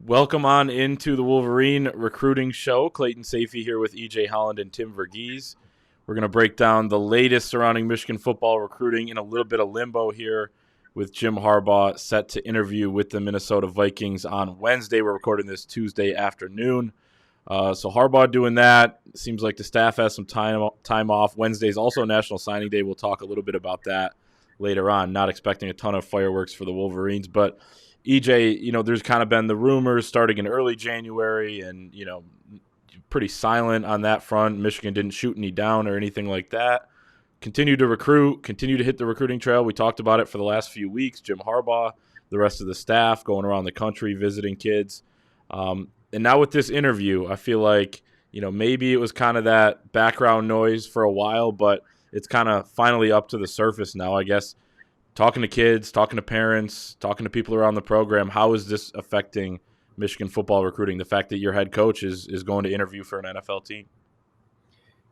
Welcome on into the Wolverine recruiting show. Clayton Safey here with EJ Holland and Tim Verghese. We're going to break down the latest surrounding Michigan football recruiting in a little bit of limbo here with Jim Harbaugh set to interview with the Minnesota Vikings on Wednesday. We're recording this Tuesday afternoon. So Harbaugh doing that. Seems like the staff has some time off. Wednesday's also National Signing Day. We'll talk a little bit about that later on. Not expecting a ton of fireworks for the Wolverines, but EJ, there's kind of been the rumors starting in early January and, pretty silent on that front. Michigan didn't shoot any down or anything like that. Continue to recruit, continue to hit the recruiting trail. We talked about it for the last few weeks. Jim Harbaugh, the rest of the staff going around the country visiting kids. And now with this interview, I feel like, maybe it was kind of that background noise for a while, but it's kind of finally up to the surface now, I guess. Talking to kids, talking to parents, talking to people around the program, how is this affecting Michigan football recruiting? The fact that your head coach is going to interview for an NFL team?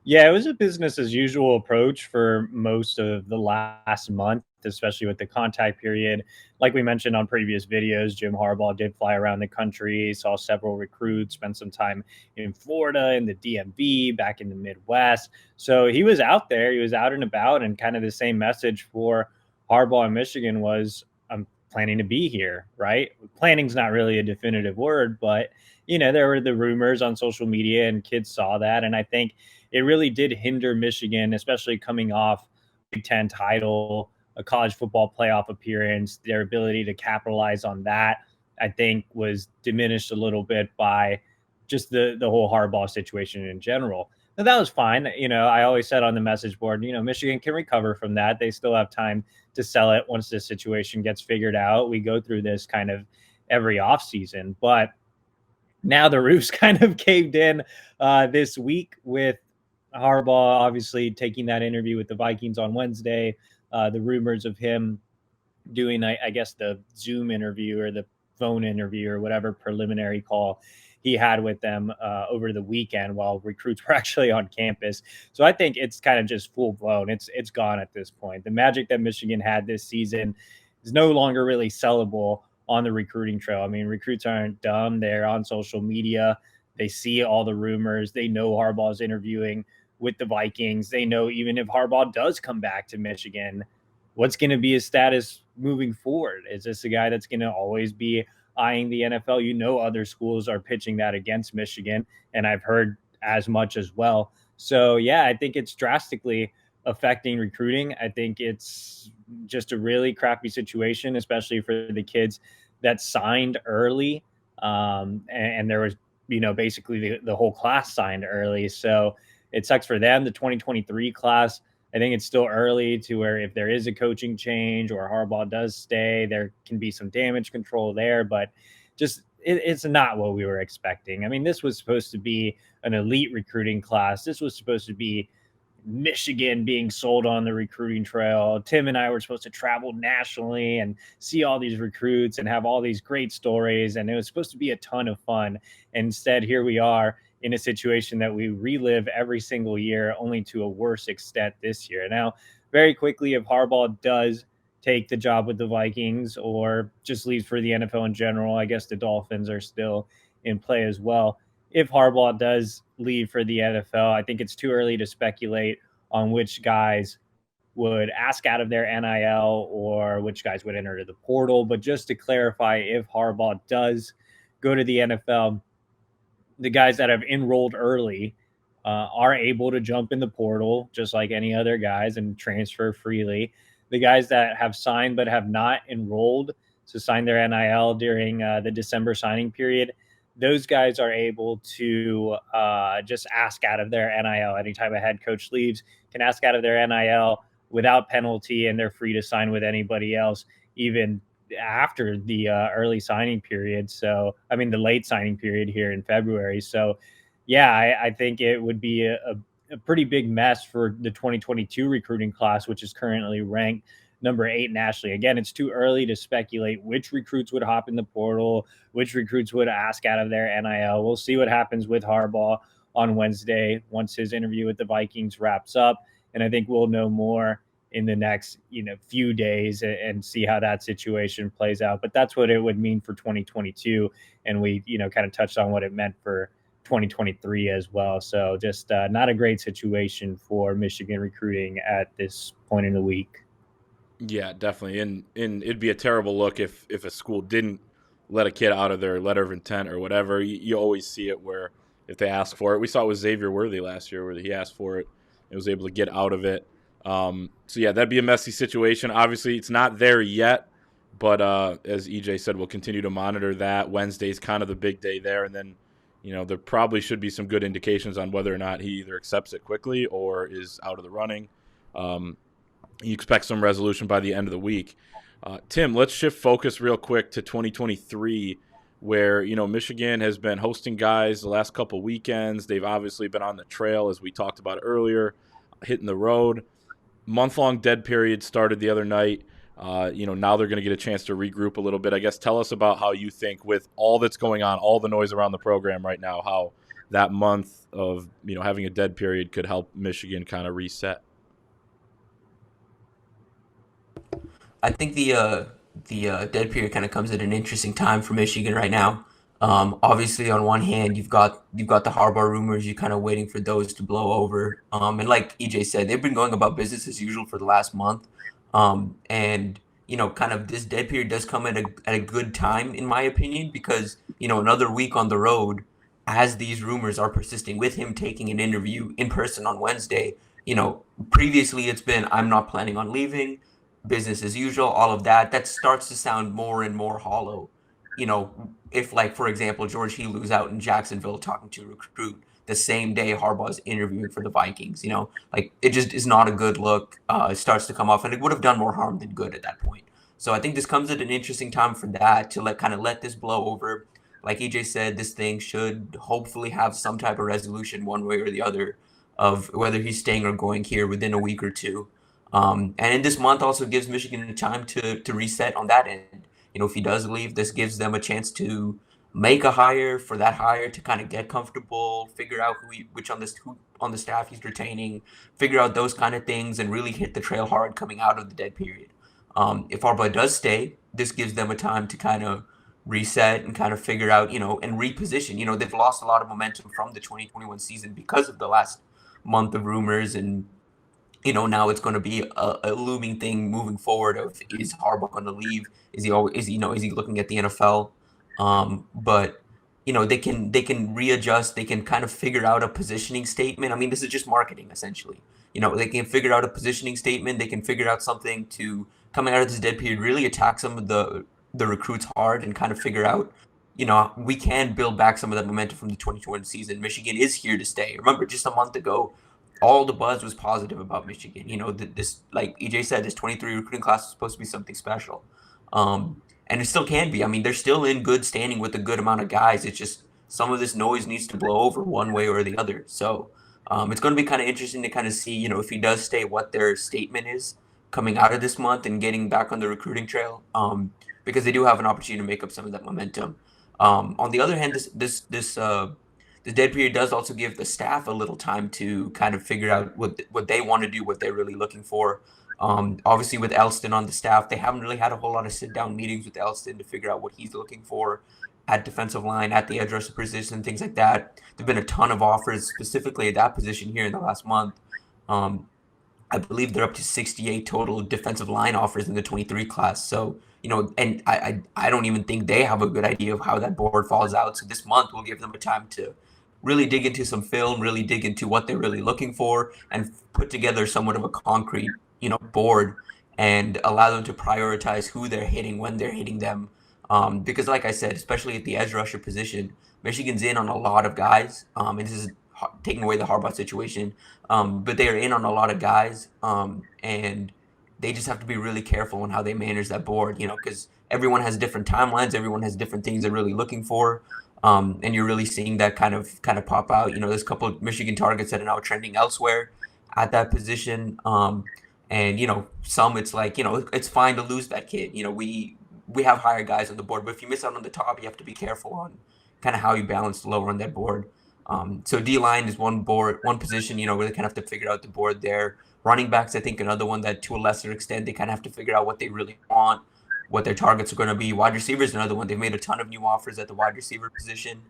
Yeah, it was a business as usual approach for most of the last month, especially with the contact period. Like we mentioned on previous videos, Jim Harbaugh did fly around the country, saw several recruits, spent some time in Florida, in the DMV, back in the Midwest. So he was out there, he was out and about, and kind of the same message for Harbaugh in Michigan was, I'm planning to be here, right? Planning's not really a definitive word, but there were the rumors on social media and kids saw that. And I think it really did hinder Michigan, especially coming off Big Ten title, a college football playoff appearance. Their ability to capitalize on that, I think, was diminished a little bit by just the whole Harbaugh situation in general. Now, that was fine. I always said on the message board, Michigan can recover from that. They still have time to sell it once this situation gets figured out. We go through this kind of every offseason, but now the roof's kind of caved in this week with Harbaugh obviously taking that interview with the Vikings on Wednesday. The rumors of him doing, I guess, the Zoom interview or the phone interview or whatever preliminary call he had with them over the weekend while recruits were actually on campus. So I think it's kind of just full blown. It's gone at this point. The magic that Michigan had this season is no longer really sellable on the recruiting trail. I mean, recruits aren't dumb. They're on social media. They see all the rumors. They know Harbaugh's interviewing with the Vikings. They know even if Harbaugh does come back to Michigan, what's going to be his status moving forward? Is this a guy that's going to always be eyeing the NFL? Other schools are pitching that against Michigan, and I've heard as much as well. So, yeah, I think it's drastically affecting recruiting. I think it's just a really crappy situation, especially for the kids that signed early. And there was, basically the whole class signed early. So it sucks for them. The 2023 class, I think it's still early to where if there is a coaching change or Harbaugh does stay, there can be some damage control there, but just it's not what we were expecting. I mean, this was supposed to be an elite recruiting class. This was supposed to be Michigan being sold on the recruiting trail. Tim and I were supposed to travel nationally and see all these recruits and have all these great stories. And it was supposed to be a ton of fun. Instead, here we are in a situation that we relive every single year, only to a worse extent this year. Now, very quickly, if Harbaugh does take the job with the Vikings or just leaves for the NFL in general, I guess the Dolphins are still in play as well. If Harbaugh does leave for the NFL, I think it's too early to speculate on which guys would ask out of their NIL or which guys would enter the portal. But just to clarify, if Harbaugh does go to the NFL, the guys that have enrolled early are able to jump in the portal just like any other guys and transfer freely. The guys that have signed but have not enrolled, so signed their NIL during the December signing period, those guys are able to just ask out of their NIL. Anytime a head coach leaves, can ask out of their NIL without penalty, and they're free to sign with anybody else, even after the early signing period. So, I mean, the late signing period here in February. So, yeah, I think it would be a pretty big mess for the 2022 recruiting class, which is currently ranked number 8 nationally. Again, it's too early to speculate which recruits would hop in the portal, which recruits would ask out of their NIL. We'll see what happens with Harbaugh on Wednesday once his interview with the Vikings wraps up. And I think we'll know more in the next few days and see how that situation plays out. But that's what it would mean for 2022, and we kind of touched on what it meant for 2023 as well. So just not a great situation for Michigan recruiting at this point in the week. Yeah, definitely. And it'd be a terrible look if a school didn't let a kid out of their letter of intent or whatever. You always see it where if they ask for it. We saw it with Xavier Worthy last year where he asked for it and was able to get out of it. So yeah, that'd be a messy situation. Obviously, it's not there yet, but as EJ said, we'll continue to monitor that. Wednesday's kind of the big day there, and then there probably should be some good indications on whether or not he either accepts it quickly or is out of the running. You expect some resolution by the end of the week. Tim, let's shift focus real quick to 2023, where Michigan has been hosting guys the last couple weekends. They've obviously been on the trail, as we talked about earlier, hitting the road. Month-long dead period started the other night. Now they're going to get a chance to regroup a little bit. I guess tell us about how you think, with all that's going on, all the noise around the program right now, how that month of having a dead period could help Michigan kind of reset. I think the dead period kind of comes at an interesting time for Michigan right now. Obviously, on one hand, you've got the Harbaugh rumors. You're kind of waiting for those to blow over. And like EJ said, they've been going about business as usual for the last month. And kind of this dead period does come at a good time, in my opinion, because another week on the road, as these rumors are persisting, with him taking an interview in person on Wednesday. Previously it's been, I'm not planning on leaving, business as usual, all of that. That starts to sound more and more hollow. If, like, for example, George Helu's out in Jacksonville talking to a recruit the same day Harbaugh's interviewing for the Vikings, like, it just is not a good look. It starts to come off, and it would have done more harm than good at that point. So I think this comes at an interesting time for that, to let this blow over. Like EJ said, this thing should hopefully have some type of resolution one way or the other of whether he's staying or going here within a week or two. And this month also gives Michigan a time to reset on that end. If he does leave, this gives them a chance to make a hire, for that hire to kind of get comfortable, figure out who on the staff he's retaining, figure out those kind of things, and really hit the trail hard coming out of the dead period. If Harbaugh does stay, this gives them a time to kind of reset and kind of figure out, and reposition. They've lost a lot of momentum from the 2021 season because of the last month of rumors, and now it's going to be a looming thing moving forward of, is Harbaugh going to leave? Is he looking at the NFL? But they can readjust. They can kind of figure out a positioning statement. I mean, this is just marketing essentially. They can figure out a positioning statement. They can figure out something to, coming out of this dead period, really attack some of the recruits hard and kind of figure out, we can build back some of that momentum from the 2021 season. Michigan is here to stay. Remember, just a month ago, all the buzz was positive about Michigan. This, like EJ said, this 23 recruiting class is supposed to be something special. And it still can be. I mean, they're still in good standing with a good amount of guys. It's just some of this noise needs to blow over one way or the other. So it's going to be kind of interesting to kind of see, if he does stay, what their statement is coming out of this month and getting back on the recruiting trail, because they do have an opportunity to make up some of that momentum. On the other hand, the dead period does also give the staff a little time to kind of figure out what they want to do, what they're really looking for. Obviously, with Elston on the staff, they haven't really had a whole lot of sit-down meetings with Elston to figure out what he's looking for at defensive line, at the edge rusher position, things like that. There've been a ton of offers specifically at that position here in the last month. I believe they're up to 68 total defensive line offers in the 23 class. So, and I don't even think they have a good idea of how that board falls out. So this month will give them a time to really dig into some film, really dig into what they're really looking for, and put together somewhat of a concrete, board, and allow them to prioritize who they're hitting, when they're hitting them. Because like I said, especially at the edge rusher position, Michigan's in on a lot of guys. And this is taking away the Harbaugh situation. But they are in on a lot of guys. And they just have to be really careful on how they manage that board, because everyone has different timelines. Everyone has different things they're really looking for. And you're really seeing that kind of pop out. There's a couple of Michigan targets that are now trending elsewhere at that position. And some, it's like, it's fine to lose that kid. We have higher guys on the board, but if you miss out on the top, you have to be careful on kind of how you balance lower on that board. So D-line is one position, you know, where they kind of have to figure out the board there. Running backs, I think another one that to a lesser extent, they kind of have to figure out what they really want, what their targets are going to be. Wide receivers, another one. They've made a ton of new offers at the wide receiver position.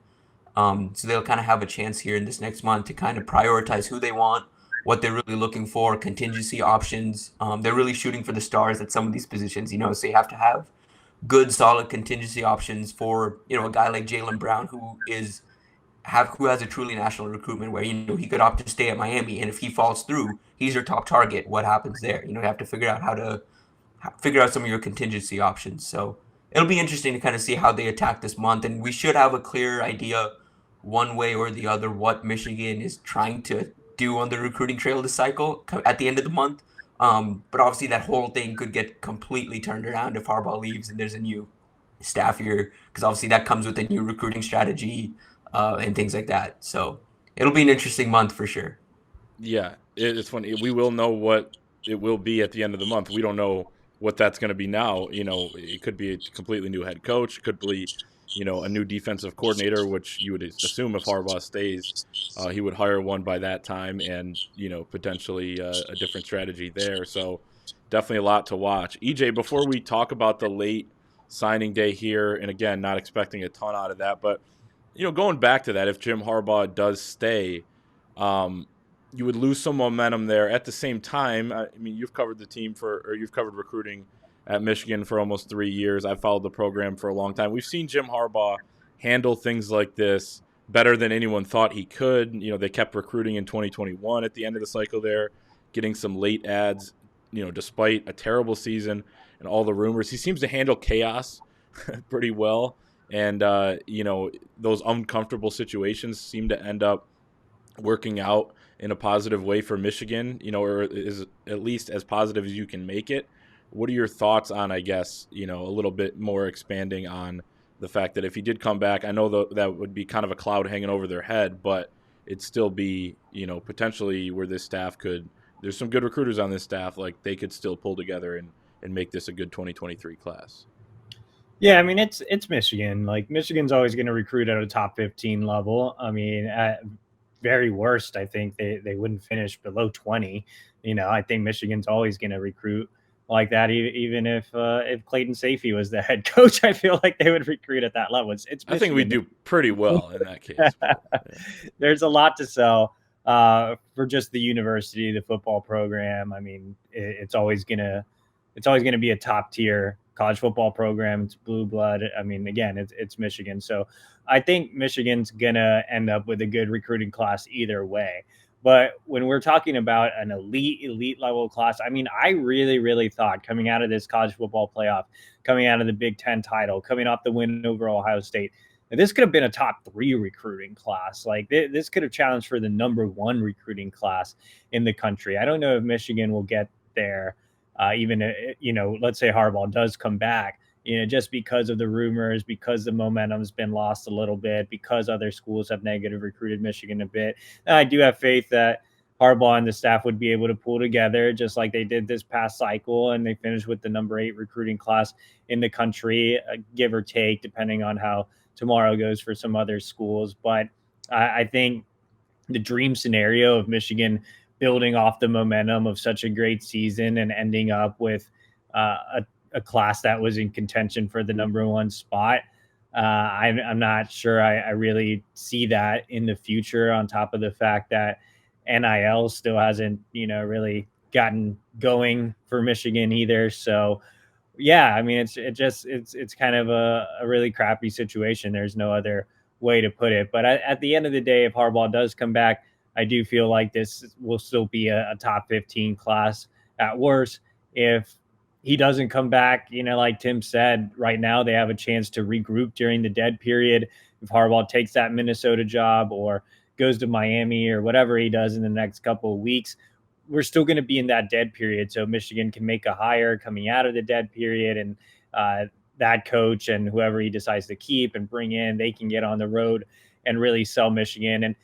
So they'll kind of have a chance here in this next month to kind of prioritize who they want, what they're really looking for, contingency options. They're really shooting for the stars at some of these positions, you know, so you have to have good, solid contingency options for, you know, a guy like Jaylen Brown who has a truly national recruitment where, you know, he could opt to stay at Miami, and if he falls through, he's your top target. What happens there? You know, you have to figure out how to figure out some of your contingency options. So it'll be interesting to kind of see how they attack this month, and we should have a clear idea one way or the other what Michigan is trying to do on the recruiting trail this cycle at the end of the month. But obviously that whole thing could get completely turned around if Harbaugh leaves and there's a new staff here, because obviously that comes with a new recruiting strategy and things like that. So it'll be an interesting month for sure. Yeah, it's funny. We will know what it will be at the end of the month. We don't know what that's going to be now. You know, it could be a completely new head coach. It could be, you know, a new defensive coordinator, which you would assume if Harbaugh stays, he would hire one by that time, and, you know, potentially a different strategy there. So definitely a lot to watch. EJ, before we talk about the late signing day here, and again, not expecting a ton out of that, but, you know, going back to that, if Jim Harbaugh does stay, you would lose some momentum there. At the same time, I mean, you've covered the team you've covered recruiting at Michigan for almost 3 years. I've followed the program for a long time. We've seen Jim Harbaugh handle things like this better than anyone thought he could. You know, they kept recruiting in 2021 at the end of the cycle there, getting some late ads, you know, despite a terrible season and all the rumors. He seems to handle chaos pretty well. And, you know, those uncomfortable situations seem to end up working out in a positive way for Michigan, you know, or is at least as positive as you can make it. What are your thoughts on, I guess, you know, a little bit more expanding on the fact that if he did come back, I know that would be kind of a cloud hanging over their head, but it'd still be, you know, potentially where this staff there's some good recruiters on this staff, like they could still pull together and make this a good 2023 class. Yeah, I mean, it's Michigan. Like, Michigan's always going to recruit at a top 15 level. I mean, at very worst, I think they wouldn't finish below 20. You know, I think Michigan's always going to recruit like that. Even if Clayton Sayfie was the head coach, I feel like they would recruit at that level. It's Michigan. I think we do pretty well in that case. But, yeah. There's a lot to sell for just the university, the football program. I mean, it's always gonna be a top tier college football program. It's blue blood. I mean, again, it's Michigan. So I think Michigan's going to end up with a good recruiting class either way. But when we're talking about an elite level class, I mean, I really, really thought coming out of this college football playoff, coming out of the Big Ten title, coming off the win over Ohio State, this could have been a top 3 recruiting class. Like, this could have challenged for the number 1 recruiting class in the country. I don't know if Michigan will get there. Even, you know, let's say Harbaugh does come back, you know, just because of the rumors, because the momentum's been lost a little bit, because other schools have negative recruited Michigan a bit. And I do have faith that Harbaugh and the staff would be able to pull together just like they did this past cycle, and they finished with the number 8 recruiting class in the country, give or take, depending on how tomorrow goes for some other schools. But I think the dream scenario of Michigan building off the momentum of such a great season and ending up with a class that was in contention for the number 1 spot. I'm not sure I really see that in the future, on top of the fact that NIL still hasn't, you know, really gotten going for Michigan either. So yeah, I mean, it's kind of a really crappy situation. There's no other way to put it. But at the end of the day, if Harbaugh does come back, I do feel like this will still be a top 15 class at worst. If he doesn't come back, you know, like Tim said, right now they have a chance to regroup during the dead period. If Harbaugh takes that Minnesota job or goes to Miami or whatever he does in the next couple of weeks, we're still going to be in that dead period. So Michigan can make a hire coming out of the dead period, and that coach and whoever he decides to keep and bring in, they can get on the road and really sell Michigan. And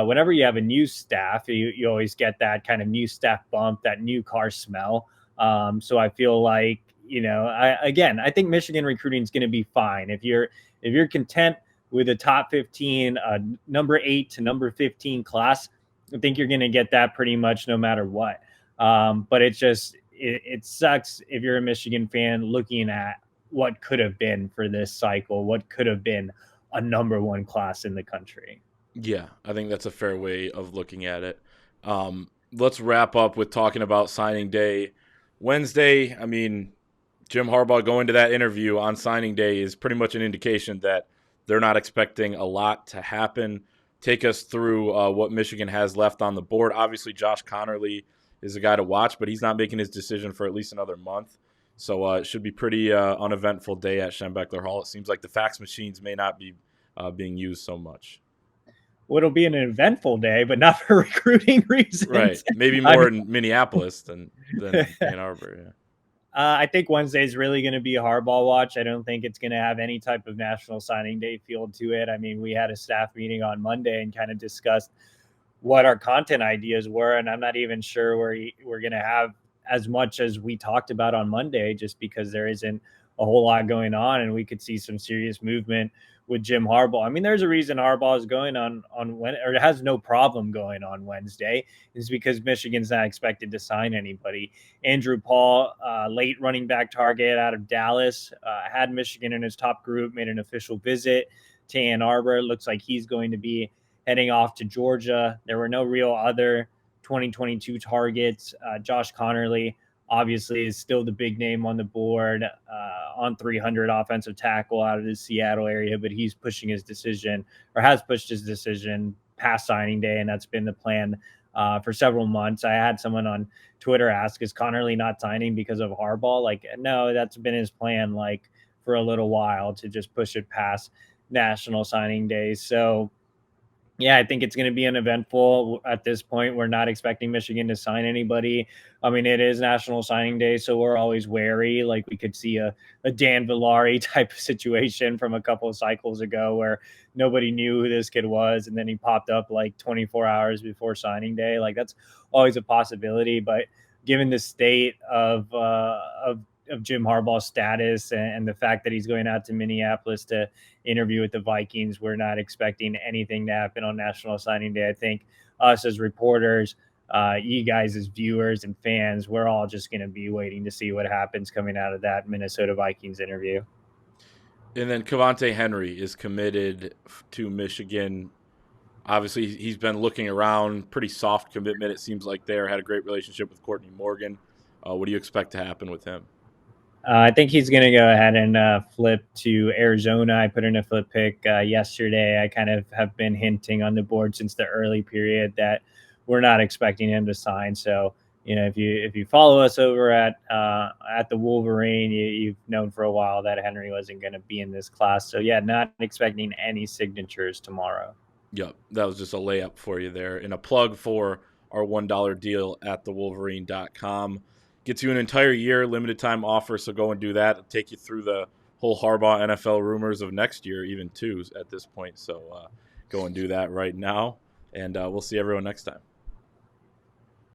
whenever you have a new staff, you always get that kind of new staff bump, that new car smell. So I feel like, you know, I think Michigan recruiting is going to be fine. If you're content with a top 15, number 8 to number 15 class, I think you're going to get that pretty much no matter what. But it sucks if you're a Michigan fan looking at what could have been for this cycle, what could have been a number 1 class in the country. Yeah, I think that's a fair way of looking at it. Let's wrap up with talking about signing day. Wednesday, I mean, Jim Harbaugh going to that interview on signing day is pretty much an indication that they're not expecting a lot to happen. Take us through what Michigan has left on the board. Obviously, Josh Connerly is a guy to watch, but he's not making his decision for at least another month. So it should be pretty uneventful day at Schembechler Hall. It seems like the fax machines may not be being used so much. Well, it'll be an eventful day, but not for recruiting reasons. Right. Maybe more in Minneapolis than Ann Arbor. Yeah. I think Wednesday is really going to be a Harbaugh watch. I don't think it's going to have any type of National Signing Day feel to it. I mean, we had a staff meeting on Monday and kind of discussed what our content ideas were, and I'm not even sure we're going to have as much as we talked about on Monday, just because there isn't a whole lot going on, and we could see some serious movement with Jim Harbaugh. I mean, there's a reason Harbaugh is going on when, or has no problem going on Wednesday, is because Michigan's not expected to sign anybody. Andrew Paul, late running back target out of Dallas, had Michigan in his top group, made an official visit to Ann Arbor. It looks like he's going to be heading off to Georgia. There were no real other 2022 targets. Josh Connerly obviously is still the big name on the board, on 300 offensive tackle out of the Seattle area, but he's pushing his decision, or has pushed his decision past signing day, and that's been the plan for several months. I had someone on Twitter ask, is Connerly not signing because of Harbaugh? Like, no, that's been his plan like for a little while, to just push it past National Signing Day. So yeah, I think it's going to be an eventful at this point. We're not expecting Michigan to sign anybody. I mean, it is National Signing Day, so we're always wary. Like, we could see a Dan Villari type of situation from a couple of cycles ago where nobody knew who this kid was, and then he popped up like 24 hours before signing day. Like, that's always a possibility. But given the state of Jim Harbaugh's status and the fact that he's going out to Minneapolis to interview with the Vikings, we're not expecting anything to happen on National Signing Day. I think us as reporters, you guys as viewers and fans, we're all just going to be waiting to see what happens coming out of that Minnesota Vikings interview. And then Cavante Henry is committed to Michigan. Obviously, he's been looking around. Pretty soft commitment, it seems like there. Had a great relationship with Courtney Morgan. What do you expect to happen with him? I think he's going to go ahead and flip to Arizona. I put in a flip pick yesterday. I kind of have been hinting on the board since the early period that we're not expecting him to sign. So, you know, if you follow us over at the Wolverine, you've known for a while that Henry wasn't going to be in this class. So, yeah, not expecting any signatures tomorrow. Yep, that was just a layup for you there. And a plug for our $1 deal at thewolverine.com. Gets you an entire year, limited time offer, so go and do that. It'll take you through the whole Harbaugh NFL rumors of next year, even too, at this point. So go and do that right now, and we'll see everyone next time.